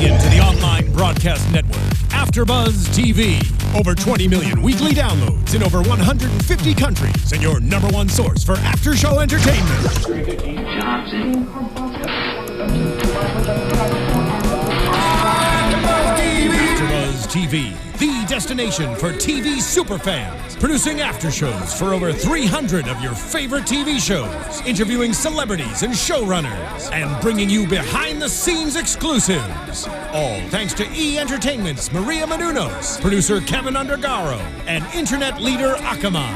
into the online broadcast network, AFTERBUZZ TV. Over 20 million weekly downloads in over 150 countries, and your number one source for after-show entertainment. AFTERBUZZ TV, the destination for TV superfans. Producing after shows for over 300 of your favorite TV shows. Interviewing celebrities and showrunners. And bringing you behind-the-scenes exclusives. All thanks to E! Entertainment's Maria Menounos, producer Kevin Undergaro, and internet leader Akamai.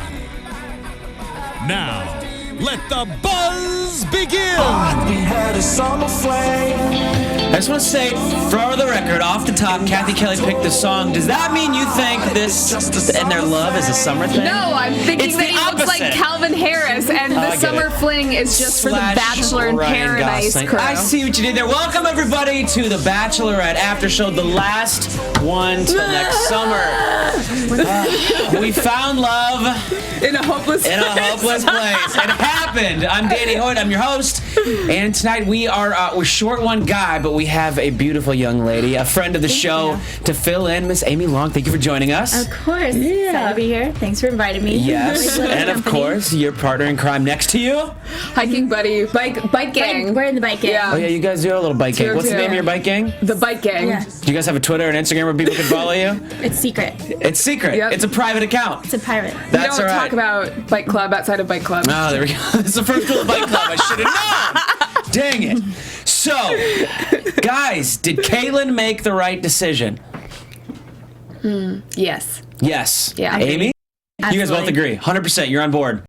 Now, let the buzz begin! I just want to say, for the record, off the top, Cathy Kelley picked the song. Does that mean you think this and their love is a summer thing? No, I'm thinking that he looks like Calvin Harris, and the summer fling is just for the Bachelor in Paradise crew. I see what you did there. Welcome, everybody, to the Bachelorette After Show, the last one till next summer. We found love in a hopeless place. It happened. I'm Danny Hoyt. I'm your host. And tonight we're short one guy, but we have a beautiful young lady, a friend of the show, to fill in. Miss Amy Long, thank you for joining us. Of course. Excited to be here. Thanks for inviting me. Yes. And of course, your partner in crime next to you. Hiking buddy, bike gang. We're in the bike gang. Yeah. Oh yeah, you guys do a little bike gang. What's the name of your bike gang? The bike gang. Yeah. Do you guys have a Twitter and Instagram where people can follow you? It's secret. It's secret. Yep. It's a private account. It's a pirate. That's we don't all right. talk about bike club outside of bike club. Oh, there we go. It's the first rule of bike club. I should have known. Dang it. So, guys, did Kaitlyn make the right decision? Yes. Yes. Yeah. Amy? Absolutely. You guys both agree. 100%. You're on board.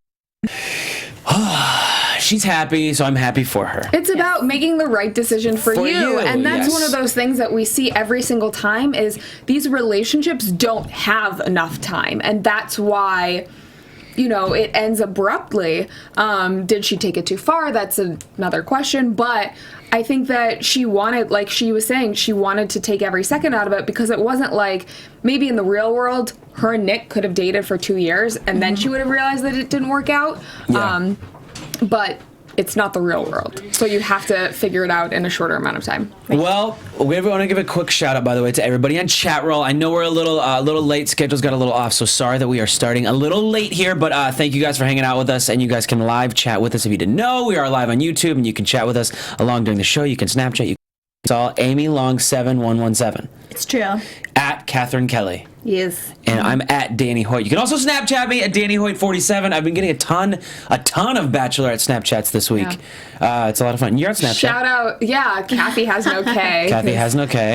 She's happy, so I'm happy for her. It's about making the right decision for you. And that's yes. one of those things that we see every single time is these relationships don't have enough time. And that's why, you know, it ends abruptly. Did she take it too far? That's another question. But I think that she wanted, like she was saying, she wanted to take every second out of it because it wasn't like maybe in the real world, her and Nick could have dated for 2 years and then she would have realized that it didn't work out. Yeah. But it's not the real world. So you have to figure it out in a shorter amount of time. Well, we want to give a quick shout out, by the way, to everybody on chat roll. I know we're a little late. Schedule's got a little off, so sorry that we are starting a little late here. But thank you guys for hanging out with us, and you guys can live chat with us if you didn't know. We are live on YouTube, and you can chat with us along during the show. You can Snapchat. It's all Amy Long 7117. It's true. At Cathy Kelley. Yes. And I'm at Danny Hoyt. You can also Snapchat me at Danny Hoyt 47. I've been getting a ton of Bachelorette Snapchats this week. Yeah. It's a lot of fun. You're on Snapchat. Shout out, yeah, Cathy has no K. Cathy has no K.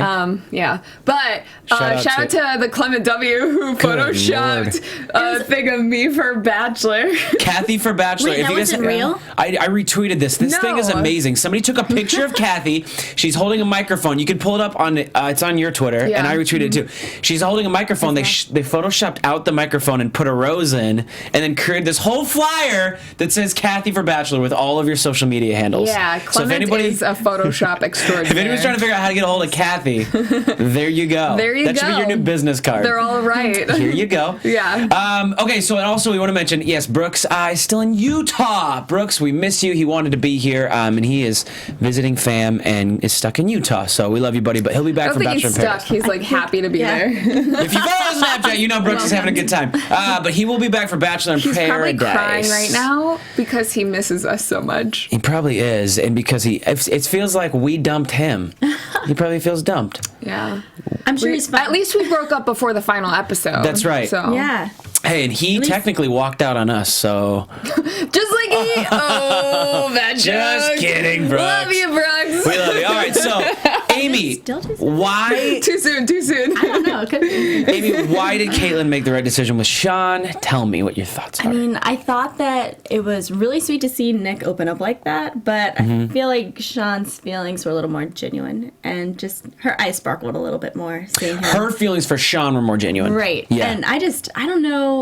Yeah. But shout out to the Clement W who photoshopped a thing of me for Bachelor. Cathy for Bachelor. Wait, that wasn't real? I retweeted this. This thing is amazing. Somebody took a picture of Cathy. She's holding a microphone. You can pull it up on it's on your Twitter, and I retweeted it too. She's holding a microphone. They photoshopped out the microphone and put a rose in, and then created this whole flyer that says Cathy for Bachelor with all of your social media handles. Yeah, Clement is a Photoshop extraordinaire. If anyone's trying to figure out how to get a hold of Cathy, there you go. There you go. That should be your new business card. They're all right. Here you go. Yeah. Okay, so and also we want to mention, yes, Brooks is still in Utah. Brooks, we miss you. He wanted to be here, and he is visiting fam and is stuck in Utah. So we love you, buddy, but he'll be back for Bachelor in Paradise. He's like happy to be there. If you follow Snapchat, you know Brooks is having a good time. But he will be back for Bachelor in He's Paradise. He's probably crying right now because he misses us so much. He probably is, and because it feels like we dumped him. He probably feels dumped. Yeah. I'm sure he's fine. At least we broke up before the final episode. That's right. So. Yeah. Hey, and he technically walked out on us, so... Just like he... Oh, that Just joke. kidding, Brooks. Love you, Brooks. We love you. All right, so, Amy, why... Too soon. I don't know. It could be. Amy, why did Kaitlyn make the right decision with Shawn? Tell me what your thoughts are. I mean, I thought that it was really sweet to see Nick open up like that, but I feel like Shawn's feelings were a little more genuine, and just her eyes sparkled a little bit more seeing him. Her feelings for Shawn were more genuine. Right. Yeah. And I don't know.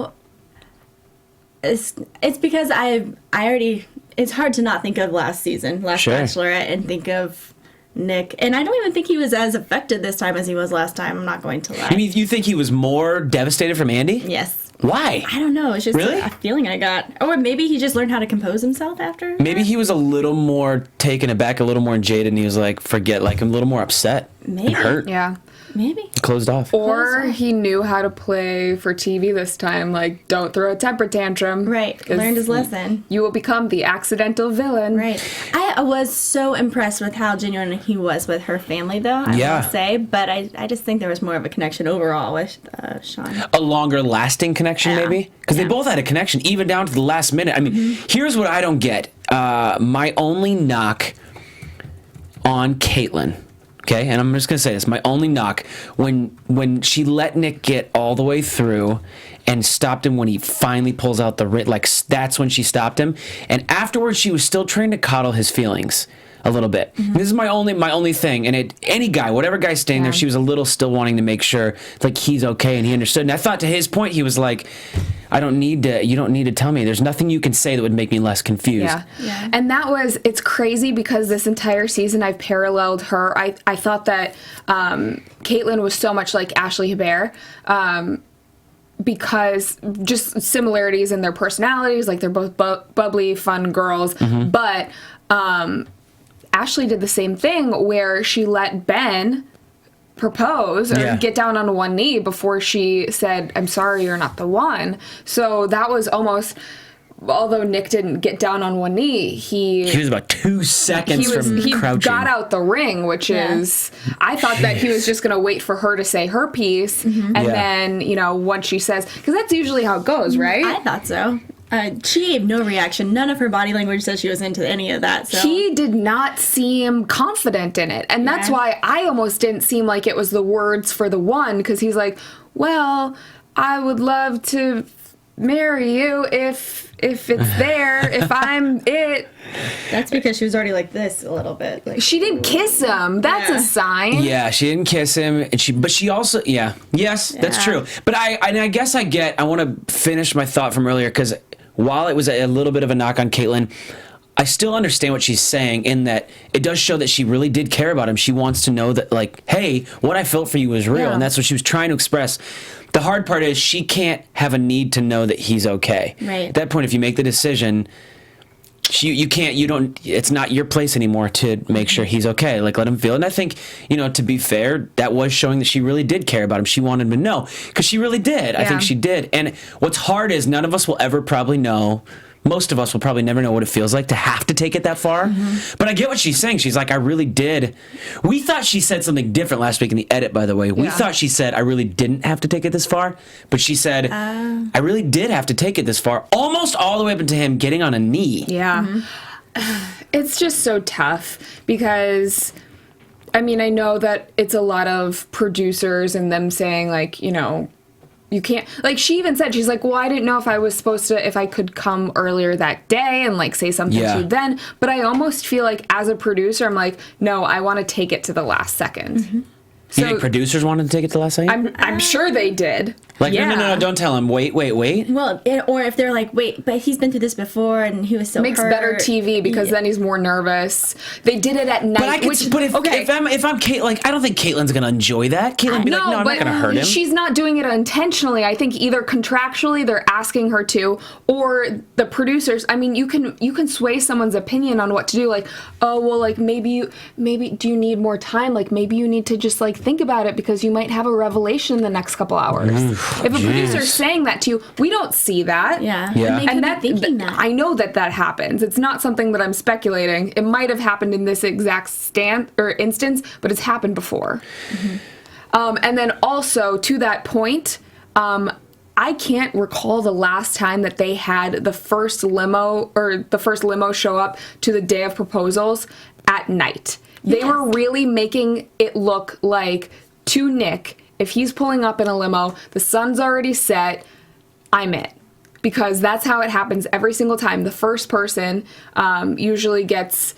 It's because I already, it's hard to not think of last Bachelorette and think of Nick. And I don't even think he was as affected this time as he was last time. I'm not going to lie. You mean you think he was more devastated from Andy? Yes. Why? I don't know. It's just Really? a feeling I got. Or maybe he just learned how to compose himself after. Maybe he was a little more taken aback, a little more jaded, and he was like, forget, like, I'm a little more upset. Maybe. And hurt. Yeah. Maybe. Closed off. Or he knew how to play for TV this time. Like, don't throw a temper tantrum. Right. 'cause Learned his lesson. You will become the accidental villain. Right. I was so impressed with how genuine he was with her family, though, I will say. But I just think there was more of a connection overall with Shawn. A longer lasting connection, maybe? Because they both had a connection, even down to the last minute. I mean, here's what I don't get. My only knock on Kaitlyn, okay, and I'm just going to say this, my only knock, when she let Nick get all the way through and stopped him when he finally pulls out the like, that's when she stopped him. And afterwards, she was still trying to coddle his feelings a little bit. This is my only thing. And any guy, whatever guy's staying there, she was a little still wanting to make sure like he's okay and he understood. And I thought to his point, he was like, you don't need to tell me. There's nothing you can say that would make me less confused. Yeah. And it's crazy because this entire season I've paralleled her. I thought that Kaitlyn was so much like Ashley Hebert. Because just similarities in their personalities, like they're both bubbly, fun girls. But Ashley did the same thing where she let Ben propose or get down on one knee before she said, I'm sorry, you're not the one. So that was almost, although Nick didn't get down on one knee, he was about 2 seconds from crouching. He got out the ring, which is, I thought that he was just going to wait for her to say her piece, and then, once she says, because that's usually how it goes, right? I thought so. She gave no reaction. None of her body language said she was into any of that. So. He did not seem confident in it. And that's why I almost didn't seem like it was the words for the one, because he's like, well, I would love to marry you if it's there, if I'm it. That's because she was already like this a little bit. Like, she didn't kiss him. That's a sign. Yeah, she didn't kiss him, and but she also, yes, that's true. But I guess I want to finish my thought from earlier, because while it was a little bit of a knock on Kaitlyn, I still understand what she's saying in that it does show that she really did care about him. She wants to know that, like, hey, what I felt for you was real, and that's what she was trying to express. The hard part is she can't have a need to know that he's okay. Right. At that point, if you make the decision, it's not your place anymore to make sure he's okay. Like, let him feel it. And I think, to be fair, that was showing that she really did care about him. She wanted him to know, because she really did. I think she did. And what's hard is none of us will ever probably know. Most of us will probably never know what it feels like to have to take it that far. But I get what she's saying. She's like, I really did. We thought she said something different last week in the edit, by the way. We thought she said, I really didn't have to take it this far. But she said, I really did have to take it this far. Almost all the way up into him getting on a knee. Yeah. It's just so tough because, I mean, I know that it's a lot of producers and them saying, like, you can't, like, she even said, she's like, well, I didn't know if I could come earlier that day and, like, say something to you then. But I almost feel like as a producer, I'm like, no, I want to take it to the last second. So, you think producers wanted to take it to the last second? I'm sure they did. Like, no, don't tell him. Wait. Well, or if they're like, wait, but he's been through this before and he was so Makes hurt. better TV because then he's more nervous. They did it at night. But if I'm Kate, like, I don't think Kaitlyn's gonna enjoy that. Kaitlyn be like, no, I'm not gonna hurt him. She's not doing it intentionally. I think either contractually they're asking her to, or the producers. I mean, you can sway someone's opinion on what to do. Like, oh well, like maybe do you need more time? Like maybe you need to just like think about it because you might have a revelation in the next couple hours. If a producer's saying that to you, we don't see that. And they could be thinking that. I know that happens. It's not something that I'm speculating. It might have happened in this exact instance, but it's happened before. And then also to that point, I can't recall the last time that they had the first limo show up to the day of proposals at night. They were really making it look like to Nick, if he's pulling up in a limo, the sun's already set, I'm it. Because that's how it happens every single time. The first person usually gets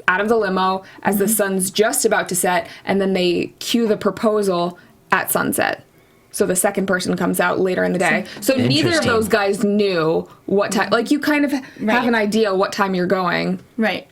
out of the limo as the sun's just about to set, and then they cue the proposal at sunset. So the second person comes out later in the day. So neither of those guys knew what time. Like, you kind of have an idea what time you're going. Right.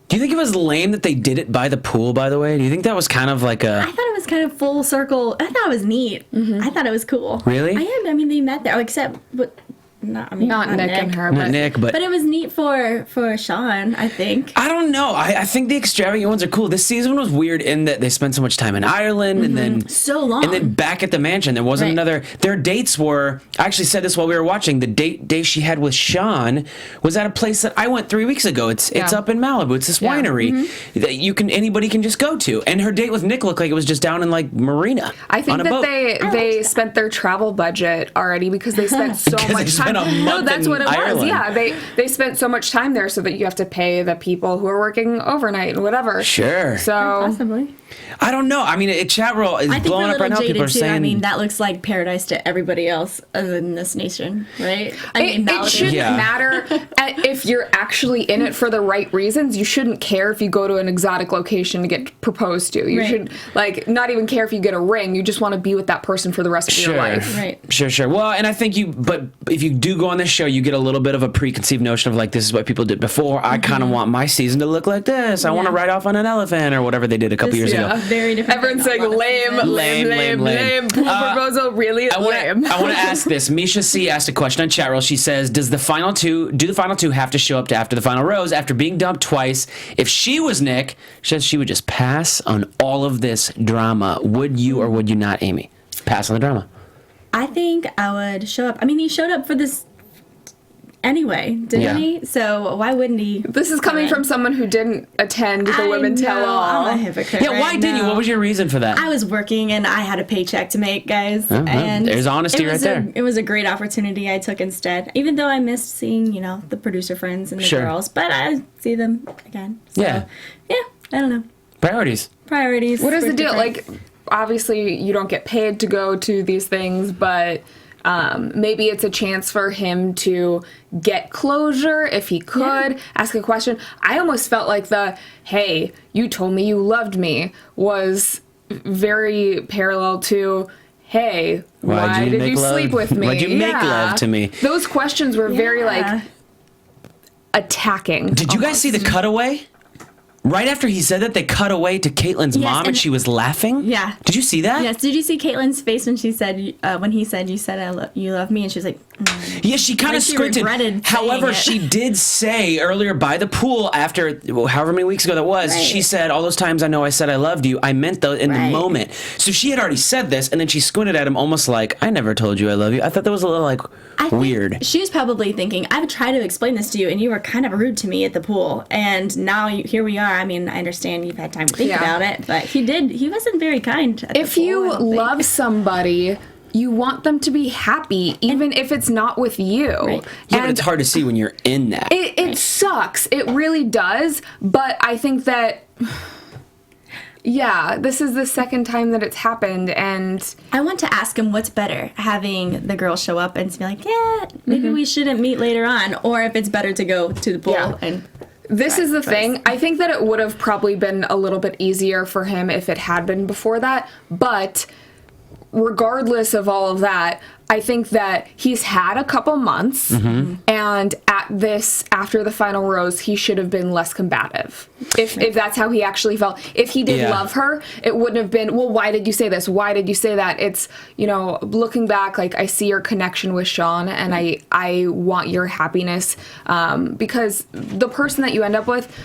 Do you think it was lame that they did it by the pool, by the way? Do you think that was kind of like a... I thought it was kind of full circle. I thought it was neat. I thought it was cool. Really? I mean, they met there, except, but not Nick and her. Not Nick, but it was neat for Shawn, I think. I don't know. I think the extravagant ones are cool. This season was weird in that they spent so much time in Ireland and then So long. and then back at the mansion. There wasn't another. Their dates were. I actually said this while we were watching. The day she had with Shawn was at a place that I went 3 weeks ago. It's up in Malibu. It's this winery that anybody can just go to. And her date with Nick looked like it was just down in like Marina. I think on a that boat. they spent their travel budget already because they spent so Because they much spent time. a month No, that's in what it Ireland. was. Yeah, they spent so much time there so that you have to pay the people who are working overnight and whatever. Sure. So Possibly. I don't know. I mean, chat roll is I think blowing we're a up right little now. People are jaded too. saying. I mean, that looks like paradise to everybody else other than this nation, right? I mean, it shouldn't Yeah. matter if you're actually in it for the right reasons. You shouldn't care if you go to an exotic location to get proposed to. You should not even care if you get a ring. You just want to be with that person for the rest of your life. Right. Sure. Well, and I think but if you do go on this show, you get a little bit of a preconceived notion of like, this is what people did before. I kind of want my season to look like this. I want to ride off on an elephant or whatever they did a couple years ago. Very different. Everyone's saying lame. Pool proposal, really lame. I want to ask this. Misha C asked a question on chat roll. She says, do the final two have to show up to after the final rose after being dumped twice? If she was Nick, she says she would just pass on all of this drama. Would you or would you not, Amy? Pass on the drama. I think I would show up. I mean, he showed up for this anyway, didn't he? So why wouldn't he? This is coming from someone who didn't attend the Women Tell All. I'm a hypocrite. Yeah, why didn't you? What was your reason for that? I was working and I had a paycheck to make, guys. well, And there's honesty right there. It was a great opportunity I took instead. Even though I missed seeing, the producer friends and the girls, but I see them again. So, Yeah, I don't know. priorities. Priorities. What is were the deal? different. Like, obviously, you don't get paid to go to these things, but maybe it's a chance for him to get closure if he could ask a question. I almost felt like hey, you told me you loved me was very parallel to, hey, why did you sleep with me? Why'd you make love to me? Those questions were very attacking. Did you guys see the cutaway? Right after he said that, they cut away to Kaitlyn's mom, and she was laughing. Yeah. Did you see that? Yes. Did you see Kaitlyn's face when she said, when he said, you love me? And she was like, Yeah, she kind of Like she squinted. regretted saying However, it. she did say earlier by the pool after however many weeks ago that was, Right. she said, all those times I know I said I loved you, I meant those in the Right. moment. So she had already said this, and then she squinted at him almost like, I never told you I love you. I thought that was a little like I think weird. She was probably thinking, I've tried to explain this to you, and you were kind of rude to me at the pool. And now here we are. I mean, I understand you've had time to think about it, but he wasn't very kind at If the pool, you I don't think. love somebody, you want them to be happy, even if it's not with you. Right. Yeah, but it's hard to see when you're in that. It sucks. It really does. But I think that, this is the second time that it's happened. And I want to ask him what's better, having the girl show up and be like, maybe we shouldn't meet later on, or if it's better to go to the pool and... this is the thing. I think that it would have probably been a little bit easier for him if it had been before that. But regardless of all of that, I think that he's had a couple months, and after the final rose, he should have been less combative. If that's how he actually felt. If he did love her, it wouldn't have been, well, why did you say this? Why did you say that? It's, looking back, like, I see your connection with Shawn, and I want your happiness, because the person that you end up with,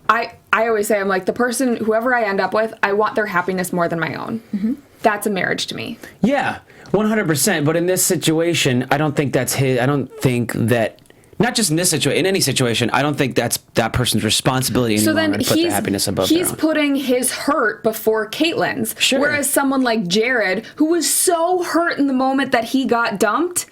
I always say, I'm like, whoever I end up with, I want their happiness more than my own. That's a marriage to me. Yeah, 100%. But in this situation, I don't think that's his. I don't think that, not just in this situation, in any situation, I don't think that's that person's responsibility any longer to put their happiness above their he's own. putting his hurt before Kaitlyn's. Sure. Whereas someone like Jared, who was so hurt in the moment that he got dumped,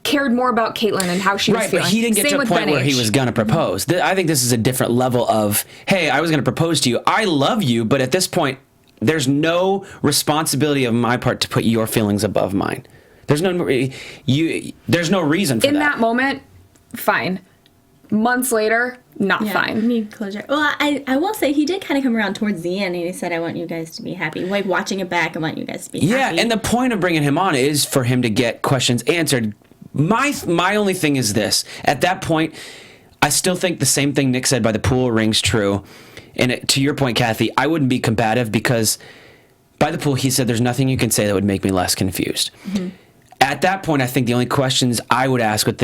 cared more about Kaitlyn and how she was Right, feeling. but he didn't get Same to a with point Ben where he H. was going to propose. I think this is a different level of, hey, I was going to propose to you. I love you, but at this point, there's no responsibility of my part to put your feelings above mine. There's no reason for that. In that moment, fine. Months later, not fine. Need closure. Well, I will say he did kind of come around towards the end, and he said, I want you guys to be happy. Like, watching it back, I want you guys to be happy. Yeah, and the point of bringing him on is for him to get questions answered. My only thing is this. At that point, I still think the same thing Nick said by the pool rings true. And to your point, Cathy, I wouldn't be combative because by the pool, he said, "There's nothing you can say that would make me less confused." At that point, I think the only questions I would ask would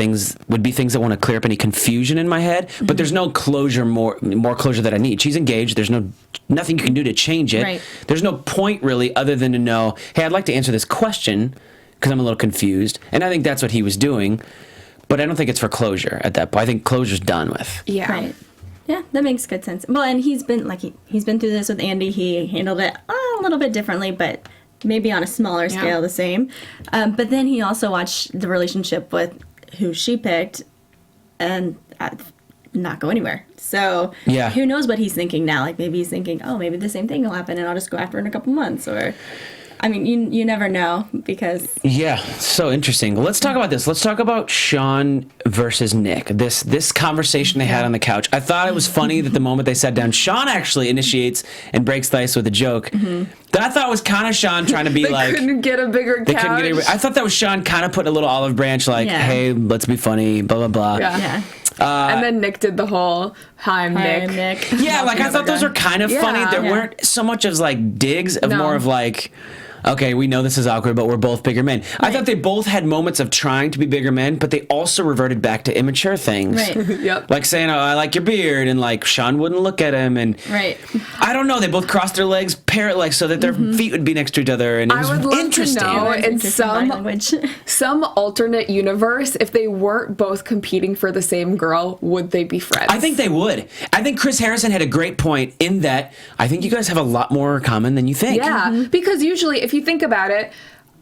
be things that want to clear up any confusion in my head. But there's no closure, more closure that I need. She's engaged. There's nothing you can do to change it. Right. There's no point really other than to know, hey, I'd like to answer this question because I'm a little confused. And I think that's what he was doing. But I don't think it's for closure at that point. I think closure's done with. Yeah. Right. Yeah, that makes good sense. Well, and he's been he's been through this with Andy. He handled it a little bit differently, but maybe on a smaller scale the same. But then he also watched the relationship with who she picked and not go anywhere. So who knows what he's thinking now? Like maybe he's thinking, oh, maybe the same thing will happen and I'll just go after her in a couple months. Or, I mean, you never know because... Yeah, so interesting. Well, let's talk about this. Let's talk about Shawn versus Nick. This conversation they had on the couch. I thought it was funny that the moment they sat down, Shawn actually initiates and breaks the ice with a joke. That I thought was kind of Shawn trying to be They couldn't get a bigger couch. I thought that was Shawn kind of putting a little olive branch like, hey, let's be funny, blah, blah, blah. Yeah. And then Nick did the whole, hi, I'm Nick. Yeah, like I thought those were kind of funny. There weren't so much as like digs of more of like... Okay, we know this is awkward, but we're both bigger men. Right. I thought they both had moments of trying to be bigger men, but they also reverted back to immature things. Right. Yep. Like saying, oh, I like your beard, and like Shawn wouldn't look at him. And I don't know, they both crossed their legs parrot-like so that their feet would be next to each other. And it was interesting. I would love to know in some alternate universe, if they weren't both competing for the same girl, would they be friends? I think they would. I think Chris Harrison had a great point in that I think you guys have a lot more in common than you think. Yeah, because usually if you think about it,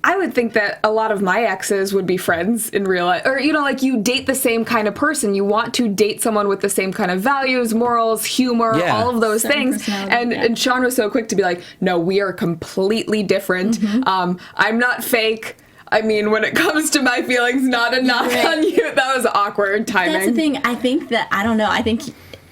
I would think that a lot of my exes would be friends in real life. Or, you know, like you date the same kind of person. You want to date someone with the same kind of values, morals, humor, all of those things. And Shawn was so quick to be like, no, we are completely different. I'm not fake. I mean, when it comes to my feelings, not a knock on you. That was awkward timing. That's the thing. I think that, I don't know, I think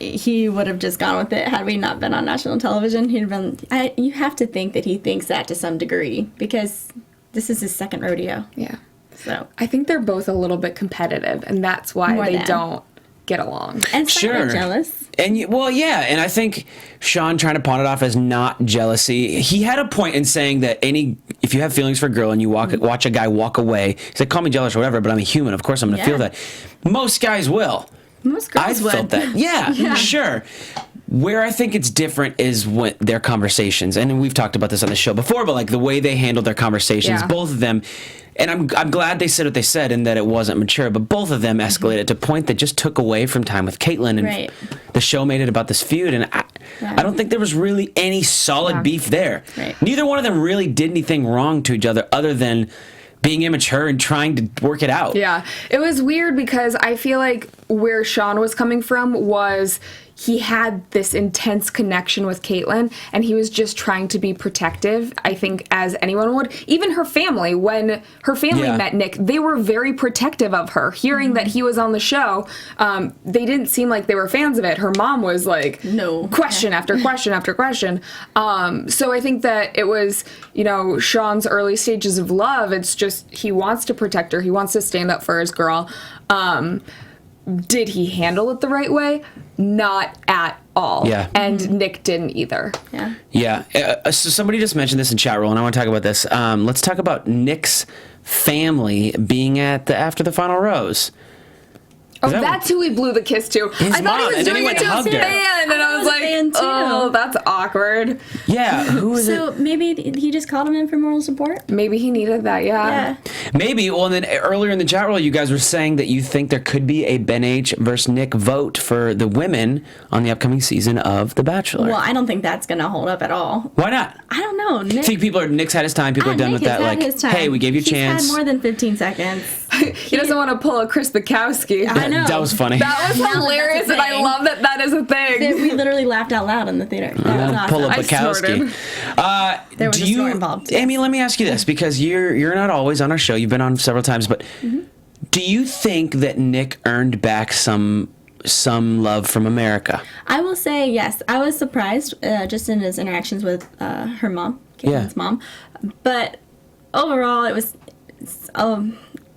he would have just gone with it had we not been on national television. He'd been. You have to think that he thinks that to some degree because this is his second rodeo. Yeah. So I think they're both a little bit competitive, and that's why they don't get along. And slightly jealous. And and I think Shawn trying to pawn it off as not jealousy. He had a point in saying that if you have feelings for a girl and you watch a guy walk away, he's like, call me jealous or whatever, but I'm a human. Of course, I'm going to feel that. Most guys will. Most girls would. I felt that. Yeah, sure. Where I think it's different is when their conversations, and we've talked about this on the show before, but like the way they handled their conversations, both of them, and I'm glad they said what they said and that it wasn't mature, but both of them escalated to a point that just took away from time with Kaitlyn, and the show made it about this feud, and I don't think there was really any solid beef there. Right. Neither one of them really did anything wrong to each other than being immature and trying to work it out. Yeah. It was weird because I feel like where Shawn was coming from was he had this intense connection with Kaitlyn, and he was just trying to be protective, I think, as anyone would. Even her family, when her family met Nick, they were very protective of her. Hearing that he was on the show, they didn't seem like they were fans of it. Her mom was like, no, question after question after question. So I think that it was, Shawn's early stages of love. It's just he wants to protect her. He wants to stand up for his girl. Did he handle it the right way? Not at all. Yeah. And Nick didn't either. Yeah. Yeah. So somebody just mentioned this in chat roll, and I want to talk about this. Let's talk about Nick's family being at after the final rose. Oh, that's who he blew the kiss to. I thought he was doing it to his fan, and I was like, oh, that's awkward. Yeah, who is it? So maybe he just called him in for moral support? Maybe he needed that, yeah. Maybe. Well, and then earlier in the chat roll, you guys were saying that you think there could be a Ben H versus Nick vote for the women on the upcoming season of The Bachelor. Well, I don't think that's going to hold up at all. Why not? I don't know. Nick's had his time. People are done Nick with that. Like, hey, we gave you a chance. He's had more than 15 seconds. He doesn't want to pull a Chris Bukowski. I know. That was funny. That was hilarious, and I love that is a thing. We literally laughed out loud in the theater. That was awesome. Pull a Bukowski. There was a snort involved. Amy, let me ask you this, because you're not always on our show. You've been on several times, but do you think that Nick earned back some love from America? I will say yes. I was surprised just in his interactions with her mom, Kaitlyn's mom. But overall, it was...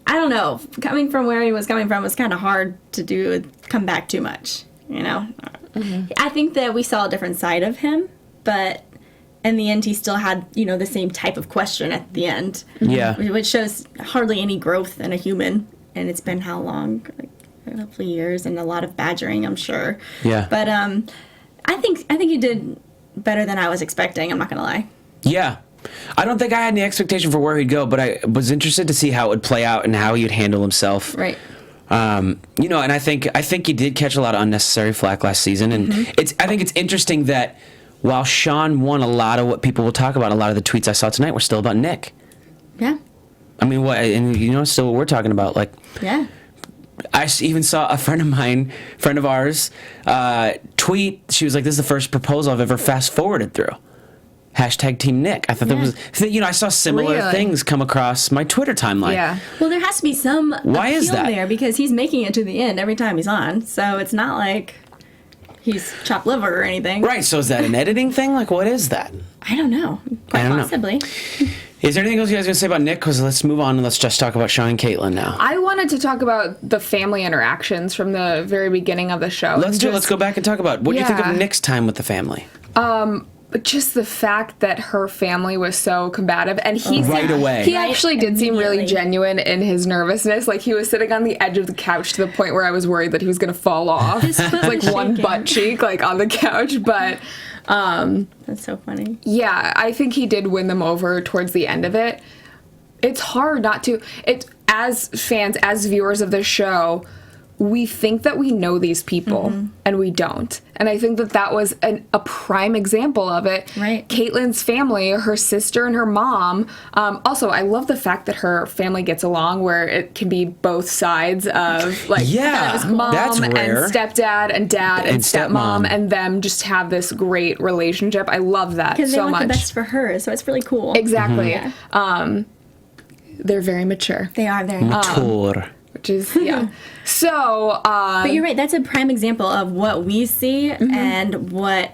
I don't know. Coming from where he was coming from was kind of hard to come back too much, I think that we saw a different side of him, but in the end, he still had, the same type of question at the end. Yeah. Which shows hardly any growth in a human. And it's been how long? Like, a couple of years and a lot of badgering, I'm sure. Yeah. But I think he did better than I was expecting. I'm not gonna lie. Yeah. I don't think I had any expectation for where he'd go, but I was interested to see how it would play out and how he would handle himself. Right. And I think he did catch a lot of unnecessary flack last season, and I think it's interesting that while Shawn won a lot of what people will talk about, a lot of the tweets I saw tonight were still about Nick. Yeah. I mean, still what we're talking about, like. Yeah. I even saw a friend of ours, tweet. She was like, "This is the first proposal I've ever fast forwarded through." Hashtag Team Nick. I thought that was, I saw similar things come across my Twitter timeline. Yeah. Well, there has to be some Why is appeal that? there because he's making it to the end every time he's on. So it's not like he's chopped liver or anything. Right. So is that an editing thing? Like, what is that? I don't know. Quite I don't know. possibly. Is there anything else you guys going to say about Nick? Because let's move on and let's just talk about Shawn and Kaitlyn now. I wanted to talk about the family interactions from the very beginning of the show. Let's do it. Let's go back and talk about what do you think Yeah. of Nick's time with the family? But just the fact that her family was so combative, and Right away. he actually did seem really Immediately. genuine in his nervousness. Like, he was sitting on the edge of the couch to the point where I was worried that he was going to fall off. His foot Like, was one shaking. butt cheek, like, on the couch. But That's so funny. yeah, I think he did win them over towards the end of it. It's hard not to. As fans, as viewers of this show, we think that we know these people, and we don't. And I think that was a prime example of it. Right. Kaitlyn's family, her sister and her mom. Also, I love the fact that her family gets along, where it can be both sides of, like, Yeah, mom that's and rare. stepdad and dad and, And stepmom. stepmom, and them just have this great relationship. I love that Because they so want much. the best for her, so it's really cool. Exactly. Yeah. They're very mature, They are very Tour. which is, yeah. So, But you're right. That's a prime example of what we see and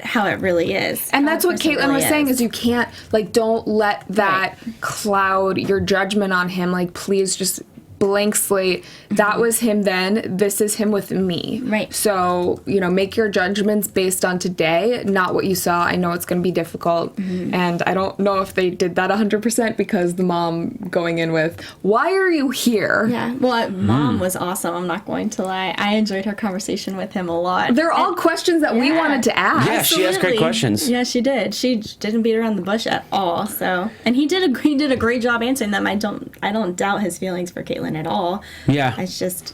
how it really is. and how that's a what person Kaitlyn really was saying is you can't, like, don't let that cloud your judgment on him. Like, please just blank slate. That was him then. This is him with me. Right. So, make your judgments based on today, not what you saw. I know it's going to be difficult. And I don't know if they did that 100% because the mom going in with, why are you here? Yeah. Well, Mom was awesome. I'm not going to lie. I enjoyed her conversation with him a lot. They're all questions that we Yeah. wanted to ask. Yeah, she asked great Absolutely. questions. Yeah, she did. She didn't beat around the bush at all. So, and he did a great job answering them. I don't doubt his feelings for Kaitlyn at all. Yeah. It's just,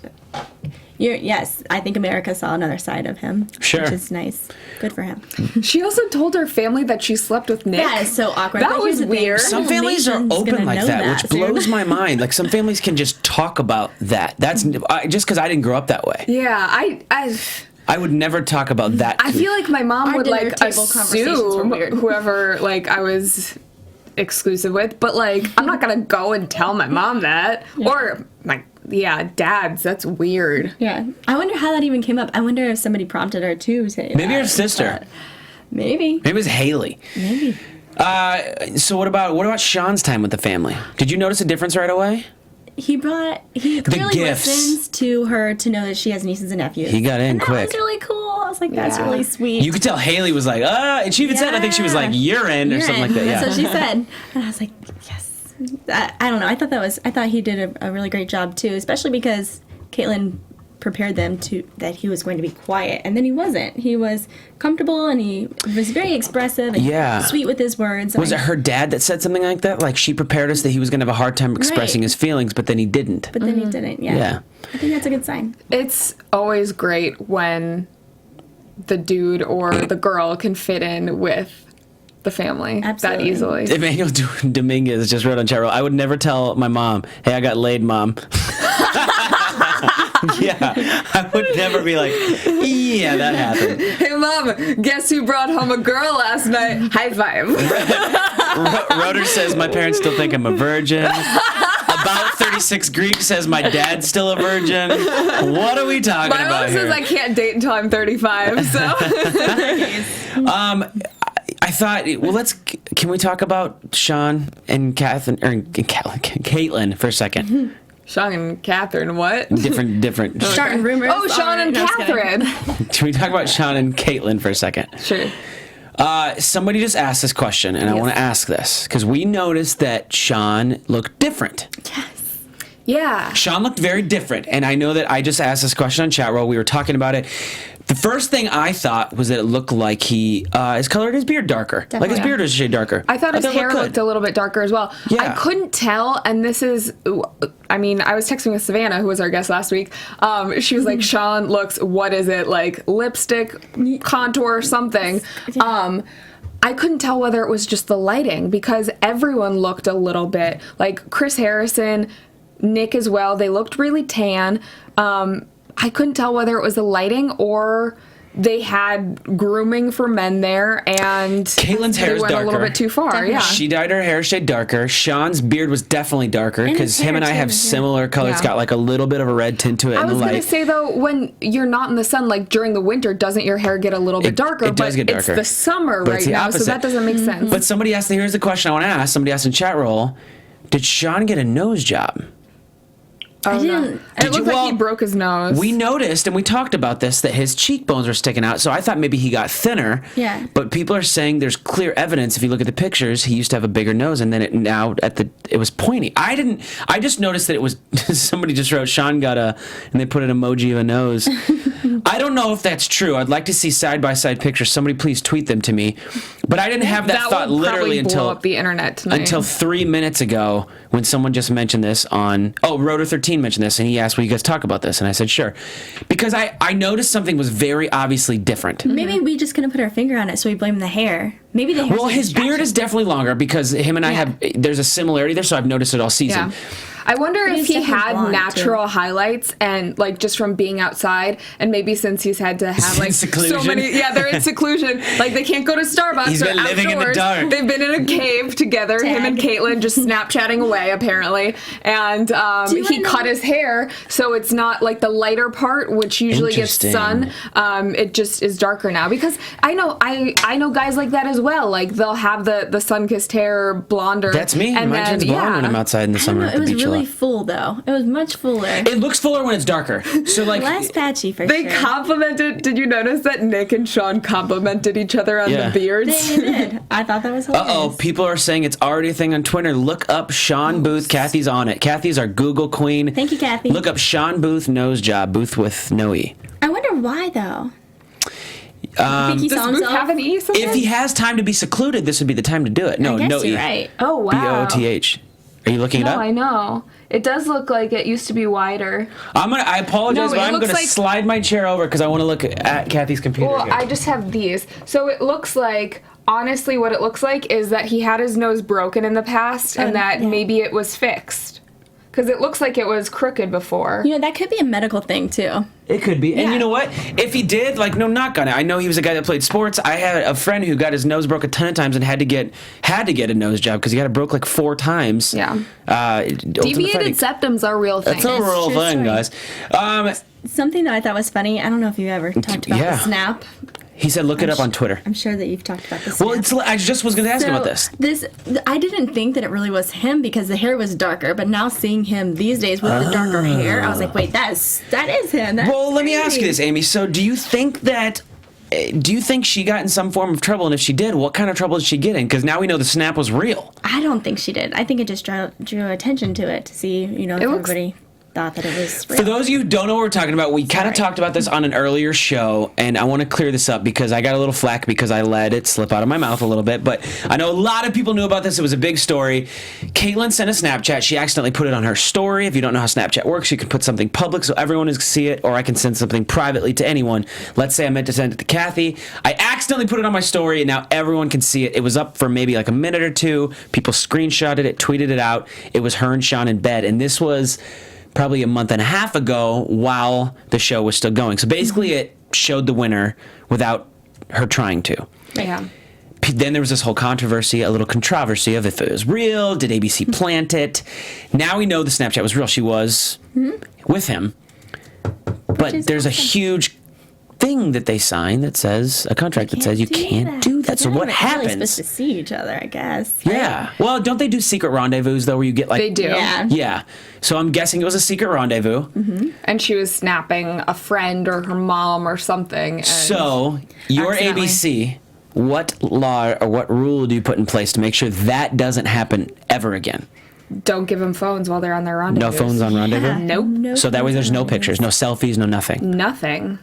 yes, I think America saw another side of him. Sure. Which is nice. Good for him. She also told her family that she slept with Nick. That is so awkward. That But here's was the thing. weird. Some The whole families are nation's open gonna like know that, which soon. blows my mind. Like, some families can just talk about that. That's just because I didn't grow up that way. Yeah, I would never talk about that. I feel like my mom Our would, dinner like, table conversations were assume weird. whoever, like, I was exclusive with, but, like, I'm not gonna go and tell my mom that. Or, like, dads, that's weird. Yeah. I wonder how that even came up. I wonder if somebody prompted her to say Maybe that. her sister. Maybe. Maybe it was Haley. Maybe. So what about Shawn's time with the family? Did you notice a difference right away? He clearly gifts. listens to her to know that she has nieces and nephews. He got in and quick. That was really cool. I was like, that's Yeah. really sweet. You could tell Haley was like, and she even said, I think she was like, you're in, or something like that. Yeah. That's what she said. And I was like, yes. I don't know. I thought he did a really great job too, especially because Kaitlyn prepared them that he was going to be quiet, and then he wasn't. He was comfortable and he was very expressive and sweet with his words. Was it her dad that said something like that? Like, she prepared us that he was going to have a hard time expressing Right. his feelings, but then he didn't. But then he didn't. Yeah. Yeah. I think that's a good sign. It's always great when the dude or the girl can fit in with the family that Absolutely. easily. Emmanuel Dominguez just wrote on chat roll, I would never tell my mom, hey, I got laid, Mom. Yeah, I would never be like, yeah, that happened. Hey, Mom, guess who brought home a girl last night? High five. Roder says, my parents still think I'm a virgin. About 36 Greek says, my dad's still a virgin. What are we talking My about mom here? says I can't date until I'm 35, so. I thought, well, can we talk about Shawn and Kaitlyn for a second? Shawn and Catherine, what? Different. Starting rumors. Oh, Shawn and No, just kidding. Catherine. Can we talk about Shawn and Kaitlyn for a second? Sure. Somebody just asked this question, and I want to ask this because we noticed that Shawn looked different. Yes. Yeah. Shawn looked very different, and I know that I just asked this question on chat roll. We were talking about it. The first thing I thought was that it looked like he has colored his beard darker. Definitely. Like his beard was a shade darker. I thought his it hair good. looked a little bit darker as well. Yeah. I couldn't tell, and this is, I mean, I was texting with Savannah, who was our guest last week. She was like, Shawn looks, what is it, like lipstick, contour, or something. I couldn't tell whether it was just the lighting because everyone looked a little bit like Chris Harrison, Nick as well. They looked really tan. I couldn't tell whether it was the lighting or they had grooming for men there, and Kaitlyn's hair is went darker. a little bit too far. Definitely. Yeah, She dyed her hair shade darker. Shawn's beard was definitely darker And because his him and I hair, have too, yeah. similar colors. It's Yeah. got like a little bit of a red tint to it I in the was light. gonna say though, when you're not in the sun, like during the winter, doesn't your hair get a little bit darker? it does but get darker. It's the summer But it's right the now, opposite. so that doesn't make sense. But somebody asked, here's the question I want to ask. Somebody asked in chat roll, did Shawn get a nose job? Oh, I no. didn't- It Did you- looked like well, he broke his nose. We noticed, and we talked about this, that his cheekbones were sticking out. So I thought maybe he got thinner. Yeah. But people are saying there's clear evidence. If you look at the pictures, he used to have a bigger nose, and then it was pointy. I just noticed that it was somebody just wrote Shawn got and they put an emoji of a nose. I don't know if that's true. I'd like to see side by side pictures. Somebody please tweet them to me. But I didn't have that thought will literally probably blow until up the internet tonight. until 3 minutes ago when someone just mentioned this on Rotor 13 mentioned this, and he asked, will you guys talk about this? And I said sure, because I noticed something was very obviously different. Maybe we just couldn't put our finger on it, so we blame the hair. Maybe the hair. Well, his beard is definitely longer because him and I there's a similarity there, so I've noticed it all season. Yeah. I wonder But if he's he definitely had blonde, natural highlights and like just from being outside, and maybe since he's had to have like so Seclusion. many, they're in seclusion. Like they can't go to Starbucks. He's or been living in the outdoors. dark. They've been in a cave together, him and Kaitlyn, just Snapchatting away apparently. And you he wanna cut know- his hair so it's not like the lighter part, which usually gets sun. It just is darker now because I know guys like that as well. Like they'll have the sun-kissed hair blonder. That's me. And Mine turns blonde when I'm outside in the I don't summer know. at It the was beach a really lot. full though. It was much fuller. It looks fuller when it's darker. So like Less patchy for They sure. complimented. Did you notice that Nick and Shawn complimented each other on Yeah. the beards? They did. I thought that was hilarious. people are saying it's already a thing on Twitter. Look up Shawn Booth. Kathy's on it. Kathy's our Google queen. Thank you, Cathy. Look up Shawn Booth nose job. Booth with no E. I wonder why though. I think he Does saw Booth himself. have an E sometimes? If he has time to be secluded, this would be the time to do it. No, I guess no you're E. right. Oh wow. B-O-O-T-H. Are you looking it No, up? I know. It does look like it used to be wider. I apologize, No, but it I'm looks gonna like- slide my chair over because I want to look at Kathy's computer. Well, here. I just have these. So it looks like, honestly, what it looks like is that he had his nose broken in the past and that yeah. maybe it was fixed. Because it looks like it was crooked before. You know, that could be a medical thing too. It could be. And Yeah. you know what? If he did, like, no knock on it. I know he was a guy that played sports. I had a friend who got his nose broke a ton of times and had to get a nose job because he got it broke like 4 times. Yeah. septum. Deviated septums are a real thing. It's a real true thing, story. guys. Something that I thought was funny. I don't know if you ever talked about Yeah. the snap. He said, look it up on Twitter. I'm sure that you've talked about the snap. Well, I just was going to ask about this. I didn't think that it really was him because the hair was darker, but now seeing him these days with the darker hair, I was like, wait, that is him. That's Well, let me ask you crazy. this, Amy. So do you think she got in some form of trouble? And if she did, what kind of trouble did she get in? Because now we know the snap was real. I don't think she did. I think it just drew attention to it to see, if looks- everybody thought that it was real. For those of you who don't know what we're talking about, we kind of talked about this on an earlier show, and I want to clear this up because I got a little flack because I let it slip out of my mouth a little bit, but I know a lot of people knew about this. It was a big story. Kaitlyn sent a Snapchat. She accidentally put it on her story. If you don't know how Snapchat works, you can put something public so everyone can see it, or I can send something privately to anyone. Let's say I meant to send it to Cathy. I accidentally put it on my story, and now everyone can see it. It was up for maybe like a minute or two. People screenshotted it, tweeted it out. It was her and Shawn in bed, and this was probably a month and a half ago while the show was still going. So basically it showed the winner without her trying to. Yeah. Then there was this whole controversy, a little controversy of if it was real, did ABC plant it? Now we know the Snapchat was real. She was with him. But is there's a awesome. huge thing that they sign that says, a contract that says you can't do that. So They're what not really happens? supposed to see each other, I guess. Yeah. Well, don't they do secret rendezvous though where you get like... They do. Yeah. Yeah. So I'm guessing it was a secret rendezvous. And she was snapping a friend or her mom or something. And So, your Accidentally. ABC what law or what rule do you put in place to make sure that doesn't happen ever again? Don't give them phones while they're on their rendezvous. No phones on rendezvous? Yeah. Nope. No So that way there's no phones on pictures, no selfies, no nothing. Nothing.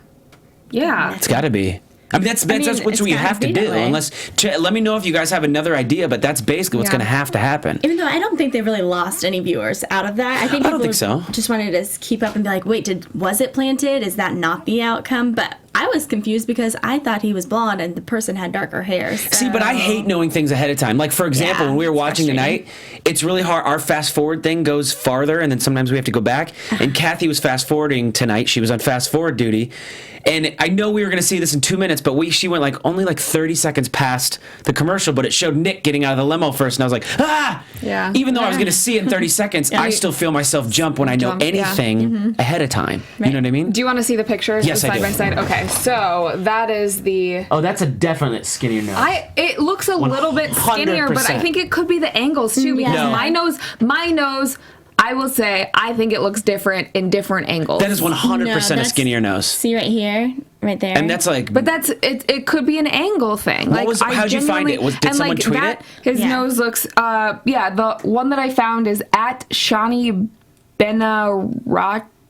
Yeah. It's got to be. I mean, that's what it's you gotta have to be do. that way. Let me know if you guys have another idea, but that's basically what's Yeah. going to have to happen. Even though I don't think they really lost any viewers out of that. I think I don't people think so. just wanted to keep up and be like, wait, was it planted? Is that not the outcome? But I was confused because I thought he was blonde and the person had darker hair. See, but I hate knowing things ahead of time. Like, for example, Yeah, when we were it's watching tonight, it's really hard. Our fast forward thing goes farther, and then sometimes we have to go back. And Cathy was fast forwarding tonight. She was on fast forward duty. And I know we were going to see this in 2 minutes, but she went only 30 seconds past the commercial, but it showed Nick getting out of the limo first, and I was like, ah! Yeah. Even though I was going to see it in 30 seconds, I still feel myself jump when I know Jump, yeah. anything ahead of time. You know what I mean? Do you want to see the pictures? Yes, the I side do. by side? Okay, so that is the. Oh, that's a definite skinnier nose. It looks a little bit skinnier, but I 100%. think it could be the angles too, because No. my nose, I will say, I think it looks different in different angles. That is 100% a that's- skinnier nose. See right here, right there. And that's like... But that's it. It could be an angle thing. How'd you find it? Did and someone tweet it? His Yeah. nose looks. The one that I found is at Shawnee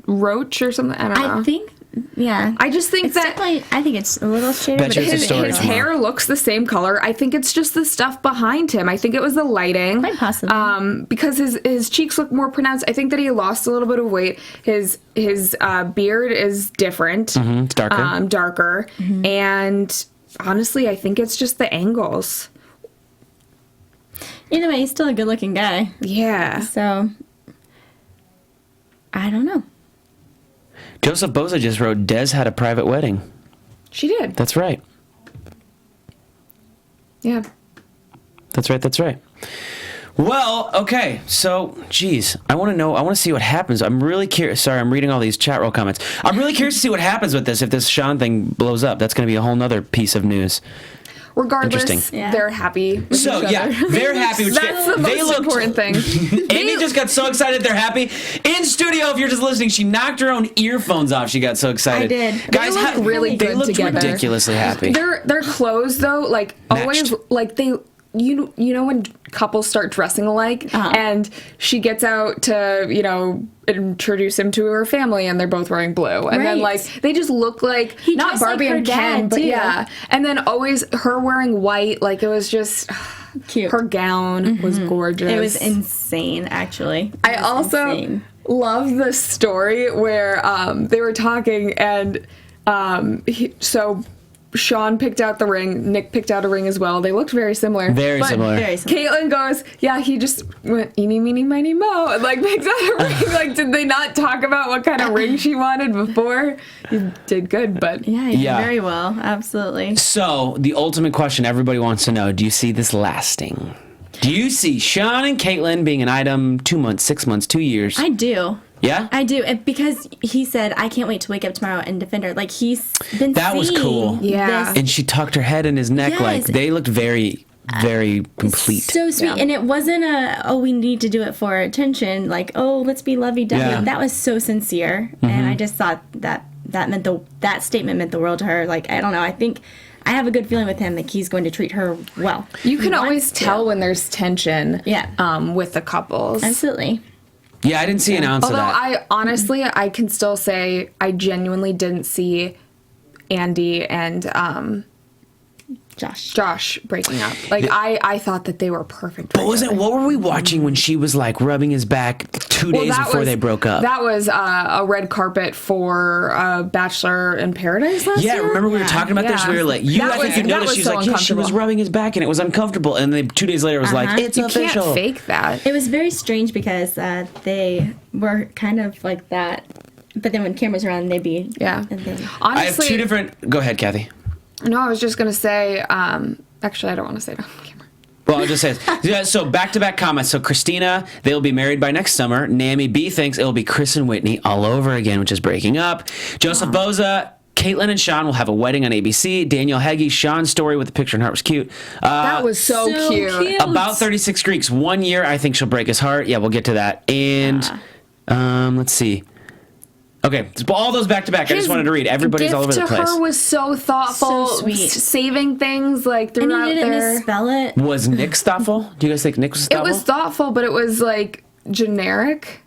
Roach or something. I don't know. I think, yeah. I just think It's that definitely, I think it's a little shaded. Bet but you it's a his, story his tomorrow. hair looks the same color. I think it's just the stuff behind him. I think it was the lighting. Quite possibly. Because his cheeks look more pronounced. I think that he lost a little bit of weight. His beard is different. It's darker. Darker. And honestly, I think it's just the angles. Either way, he's still a good-looking guy. Yeah. So, I don't know. Joseph Boza just wrote, Des had a private wedding. She did. That's right. Yeah. That's right. Well, okay. So, geez, I want to see what happens. I'm really curious. Sorry, I'm reading all these chat roll comments. I'm really curious to see what happens with this if this Shawn thing blows up. That's going to be a whole nother piece of news. Regardless, Interesting. Yeah. they're happy with So, each yeah, other. they're happy. Which That's the most important thing. Amy just got so excited they're happy. In studio, if you're just listening, she knocked her own earphones off. She got so excited. I did. Guys, They look really they good looked together. ridiculously happy. Their clothes though, always Matched. they you know when couples start dressing alike and she gets out to introduce him to her family and they're both wearing blue and then Right. they just look like He not dressed like Barbie her and Ken dad, but too. yeah, and then always her wearing white, it was just Cute. her gown was gorgeous. It was insane, actually. I also love the story where they were talking and so Shawn picked out the ring, Nick picked out a ring as well. They looked very similar. Very similar. Very similar. Kaitlyn goes, yeah, he just went eeny, meeny, miny, mo, and picked out a ring. Did they not talk about what kind of ring she wanted before? He did good, but Yeah, he Yeah. did very well. Absolutely. So, the ultimate question everybody wants to know, do you see this lasting? Do you see Shawn and Kaitlyn being an item 2 months, 6 months, 2 years? I do. Yeah? I do. And because he said, I can't wait to wake up tomorrow and defend her. He's been That was seeing cool. Yeah. this And she tucked her head in his neck. Yes. They looked very, very complete. so sweet. Yeah. And it wasn't we need to do it for attention. Let's be lovey-dovey. Yeah. That was so sincere. And I just thought that meant that statement meant the world to her. I don't know. I think I have a good feeling with him that he's going to treat her well. you can He always wants to. tell when there's tension Yeah. with the couples. Absolutely. Yeah, I didn't see an ounce Although of that. I honestly, I can still say I genuinely didn't see Andy and Josh breaking up. I thought that they were perfect. But what were we watching when she was rubbing his back 2 days before they broke up? That was a red carpet for Bachelor in Paradise last year. Yeah, remember we were talking about this? Yeah. We were I think you that noticed was she's so yeah, she was uncomfortable. rubbing his back and it was uncomfortable. And then 2 days later it was it's You official. can't fake that. It was very strange because they were kind of like that. But then when cameras are on, they'd be... Yeah. And then, I have Honestly, two different... Go ahead, Cathy. No, I was just gonna say. Actually, I don't want to say it on camera. Well, I'll just say it. Yeah, so back-to-back comments. So Christina, they'll be married by next summer. Naomi B thinks it'll be Chris and Whitney all over again, which is breaking up. Joseph Boza, Kaitlyn and Shawn will have a wedding on ABC. Daniel Heggie, Shawn's story with the picture in heart was cute. That was so cute. About 36 Greeks. 1 year, I think she'll break his heart. Yeah, we'll get to that. And let's see. Okay, so all those back to back. I just wanted to read. Everybody's all over the place. Gift to her was so thoughtful, So sweet. saving things like And throughout he didn't there. misspell it. Was Nick's thoughtful? Do you guys think Nick was It thoughtful? was thoughtful, but it was like generic.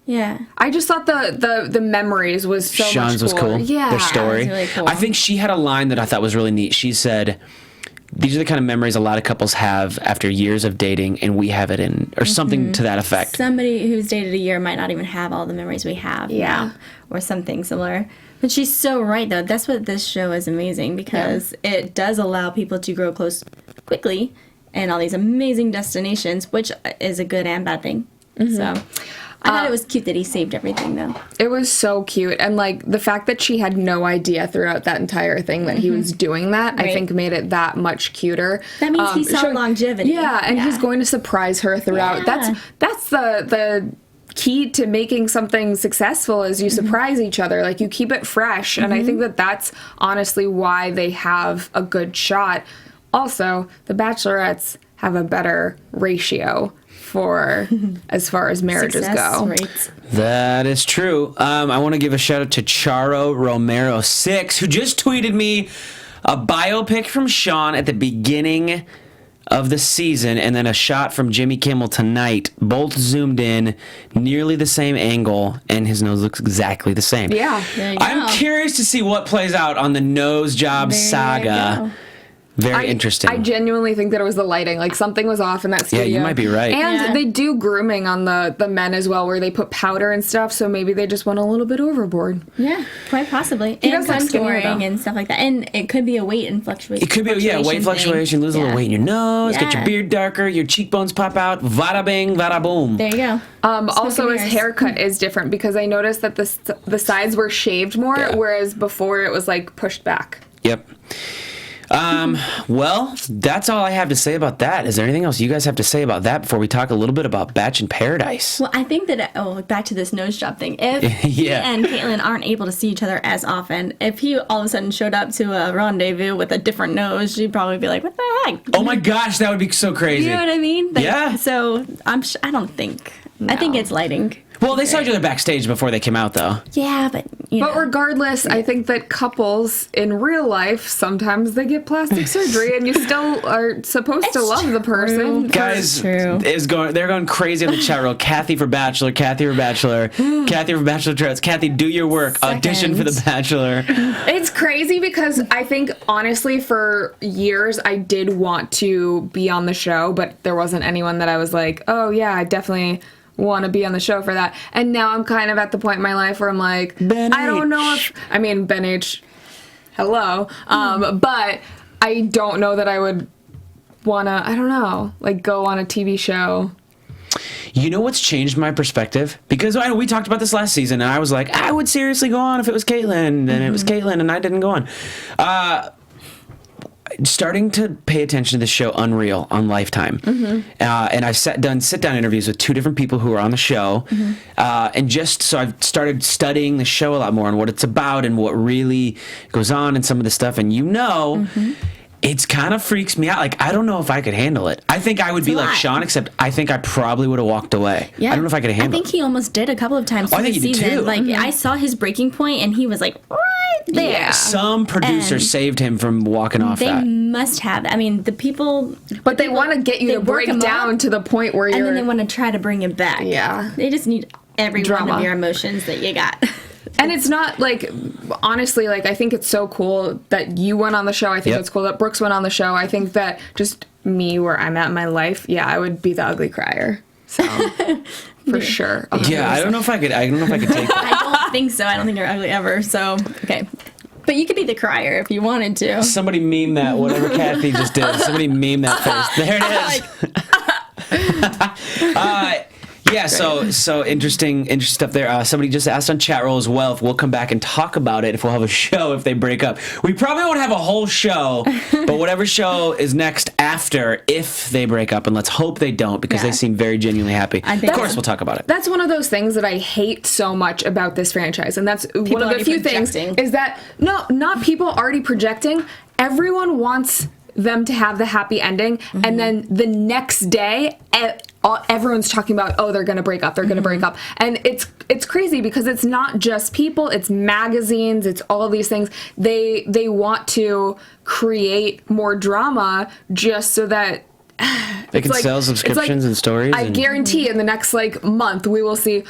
Yeah. I just thought the memories was so Shawn's much was cool. Yeah, Their story. It was really cool. I think she had a line that I thought was really neat. She said, "These are the kind of memories a lot of couples have after years of dating, and we have it in," or something to that effect. Somebody who's dated a year might not even have all the memories we have now, or something similar. But she's so right, though. That's what this show is amazing, because it does allow people to grow close quickly and all these amazing destinations, which is a good and bad thing. So I thought it was cute that he saved everything, though. It was so cute. And like the fact that she had no idea throughout that entire thing that he was doing that, I Right. think made it that much cuter. That means he saw longevity. Yeah, and he's going to surprise her throughout. Yeah. That's the key to making something successful is you surprise each other. Like you keep it fresh. And I think that that's honestly why they have a good shot. Also, the Bachelorettes have a better ratio for as far as marriages Success go. rates. That is true. I want to give a shout out to Charo Romero 6, who just tweeted me a biopic from Shawn at the beginning of the season, and then a shot from Jimmy Kimmel tonight, both zoomed in, nearly the same angle, and his nose looks exactly the same. Yeah. There you I'm go. curious to see what plays out on the nose job There you saga. go. Very interesting. I genuinely think that it was the lighting. Like something was off in that studio. you might be right. And Yeah. they do grooming on the men as well, where they put powder and stuff. So maybe they just went a little bit overboard. Yeah, quite possibly. He And does look skinnier, contouring though. and stuff like that. And it could be a weight and fluctuation. It could be, weight thing. fluctuation, lose a little Yeah. weight in your nose, get your Yeah. beard darker, your cheekbones pop out, vada bing, vada boom. There you go. Also, and his mirrors. haircut is different because I noticed that the sides were shaved more, Yeah. whereas before it was like pushed back. Yep. Well, that's all I have to say about that. Is there anything else you guys have to say about that before we talk a little bit about Batch in Paradise? Well, I think that, back to this nose job thing. If Yeah. he and Kaitlyn aren't able to see each other as often, if he all of a sudden showed up to a rendezvous with a different nose, she'd probably be like, what the heck? Oh my gosh, that would be so crazy. You know what I mean? Like, Yeah. So I don't think. I think it's lighting. Well, they saw each other backstage before they came out, though. Yeah, but you know. But regardless, I think that couples in real life, sometimes they get plastic surgery and you still are supposed to love the person. Guys, true. they're going crazy on the chat room. Kathy for Bachelor, Kathy for Bachelor, Kathy for Bachelor. Kathy, do your work. Audition for the Bachelor. It's crazy because I think, honestly, for years, I did want to be on the show, but there wasn't anyone that I was like, oh, yeah, I definitely want to be on the show for that. And now I'm kind of at the point in my life where I'm like, Ben I don't know H. if, I mean, Ben H, hello, but I don't know that I would want to, I don't know, like go on a TV show. You know what's changed my perspective? Because we talked about this last season, and I was like, I would seriously go on if it was Kaitlyn, and it was Kaitlyn, and I didn't go on. Starting to pay attention to the show Unreal on Lifetime, and I've done sit-down interviews with two different people who are on the show, and just so I've started studying the show a lot more and what it's about and what really goes on and some of the stuff, and it's kind of freaks me out. Like, I don't know if I could handle it. I think I would be a like lot. Shawn, except I think I probably would have walked away. Yeah. I don't know if I could handle I think it. he almost did a couple of times Oh, I through think the he did season. too. Like I saw his breaking point, and he was like right there. Yeah. Some producer And saved him from walking off They that. must have. I mean, the people. But they want to get you they to work break 'em down up, to the point where and you're... then they want to try to bring him back. Yeah. They just need every one Drama. of your emotions that you got. And it's not like, honestly, like, I think it's so cool that you went on the show. I think Yep. it's cool that Brooks went on the show. I think that just me, where I'm at in my life, yeah, I would be the ugly crier. So, for sure. Yeah, I don't know if I could take that. I don't think so. I don't think you're ugly ever. So okay, but you could be the crier if you wanted to. Somebody meme that, whatever Kathy just did. Somebody meme that face. There it is. Yeah, so interesting stuff there. Somebody just asked on chat roll as well if we'll come back and talk about it, if we'll have a show if they break up. We probably won't have a whole show, but whatever show is next after, if they break up, and let's hope they don't, because Yeah. they seem very genuinely happy. I think Of course, so. we'll talk about it. That's one of those things that I hate so much about this franchise. And that's one of the already few things projecting. is that, no, not people already projecting. Everyone wants them to have the happy ending, and then the next day, everyone's talking about, oh, they're gonna break up, they're gonna break up, and it's crazy because it's not just people, it's magazines, it's all of these things. They want to create more drama just so that they can sell subscriptions and stories. I guarantee in the next month we will see,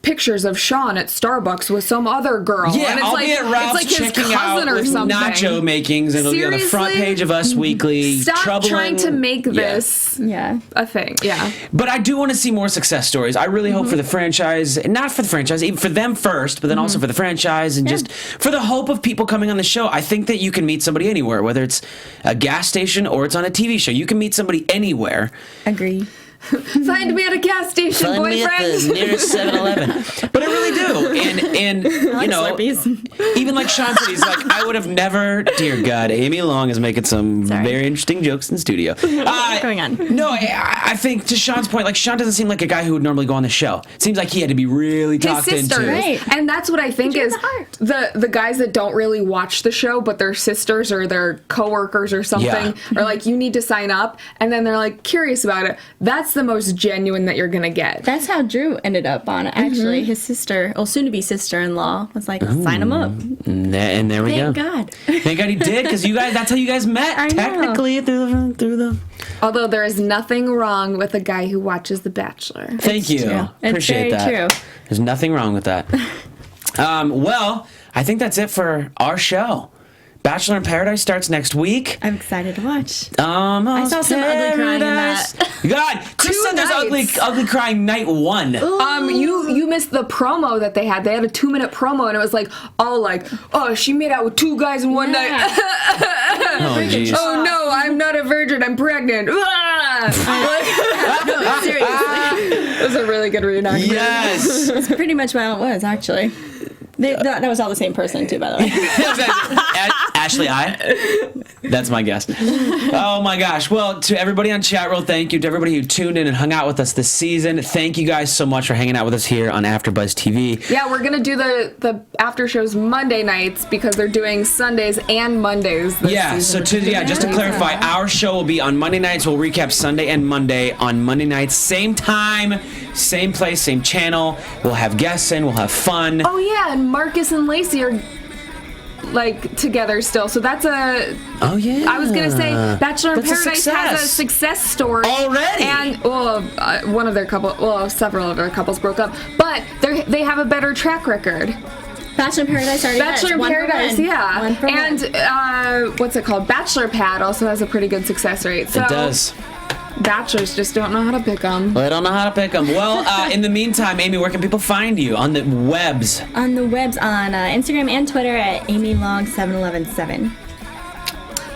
pictures of Shawn at Starbucks with some other girl. Yeah, and it's I'll be at Ralph's his checking cousin out or something. nacho makings, and it'll be on the front page of Us Weekly. Stop trying to make this a thing. Yeah. But I do want to see more success stories. I really hope for the franchise, not for the franchise, even for them first, but then also for the franchise, and just for the hope of people coming on the show. I think that you can meet somebody anywhere, whether it's a gas station or it's on a TV show. You can meet somebody anywhere. Agree. Find me at a gas station, Find boyfriend. me at the nearest 7-Eleven. But I really do. And you know, even like Shawn said, he's like, I would have never, dear God, Amy Long is making some very interesting jokes in the studio. What's going on? No, I think to Shawn's point, like Shawn doesn't seem like a guy who would normally go on the show. It seems like he had to be really talked His sister, into. Right. And that's what I think is the guys that don't really watch the show, but their sisters or their coworkers or something are like, you need to sign up, and then they're like curious about it. That's the most genuine that you're gonna get. That's how Drew ended up on it. Actually, his sister, soon-to-be sister-in-law, was like, sign him up. And there we go. Thank God. Thank God he did, because you guys—that's how you guys met. I know. Technically, through the. Although there is nothing wrong with a guy who watches The Bachelor. Thank you. True. Appreciate it's very that. True. There's nothing wrong with that. Well, I think that's it for our show. Bachelor in Paradise starts next week. I'm excited to watch. I saw some ugly crying in that. God, Chris said there's ugly crying night 1. You missed the promo that they had. They had a 2-minute promo, and it was oh, she made out with 2 guys in one night. Oh, jeez. Oh no, I'm not a virgin. I'm pregnant. Seriously. It was a really good reenactment. Yes. That's pretty much how it was, actually. That was all the same person, too, by the way. Ashley, that's my guess. Oh my gosh. Well, to everybody on chat roll, thank you. To everybody who tuned in and hung out with us this season, thank you guys so much for hanging out with us here on AfterBuzz TV. Yeah, we're gonna do the after shows Monday nights because they're doing Sundays and Mondays this season. Just to clarify, our show will be on Monday nights. We'll recap Sunday and Monday on Monday nights, same time, same place, same channel. We'll have guests in, we'll have fun. Oh yeah, and Marcus and Lacey are together still, so that's a I was gonna say Bachelor in Paradise has a success story already, and several of their couples broke up, but they have a better track record. Bachelor in Paradise already Bachelor in Paradise, yeah. And what's it called? Bachelor Pad also has a pretty good success rate. So it does. Bachelors just don't know how to pick them. Well, they don't know how to pick them. Well, in the meantime, Amy, where can people find you on the webs? On the webs, on Instagram and Twitter at AmyLong7117.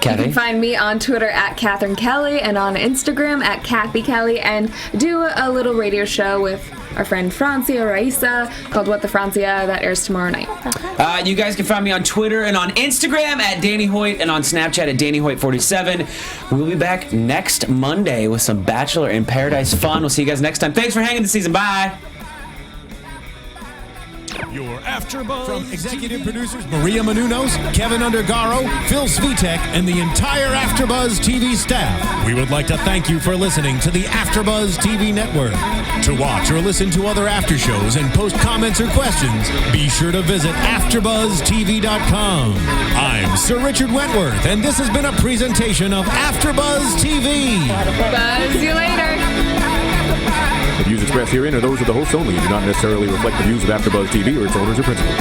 Kathy? You can find me on Twitter at Catherine Kelley and on Instagram at Cathy Kelley, and do a little radio show with our friend Francia Raisa called What the Francia that airs tomorrow night. You guys can find me on Twitter and on Instagram at Danny Hoyt and on Snapchat at DannyHoyt47. We'll be back next Monday with some Bachelor in Paradise fun. We'll see you guys next time. Thanks for hanging this season. Bye. Your AfterBuzz from executive producers Maria Menounos, Kevin Undergaro, Phil Svitek, and the entire AfterBuzz TV staff. We would like to thank you for listening to the AfterBuzz TV network. To watch or listen to other after shows and post comments or questions, be sure to visit AfterBuzzTV.com. I'm Sir Richard Wentworth, and this has been a presentation of AfterBuzz TV. Buzz you later. The views expressed herein are those of the hosts only and do not necessarily reflect the views of AfterBuzz TV or its owners or principals.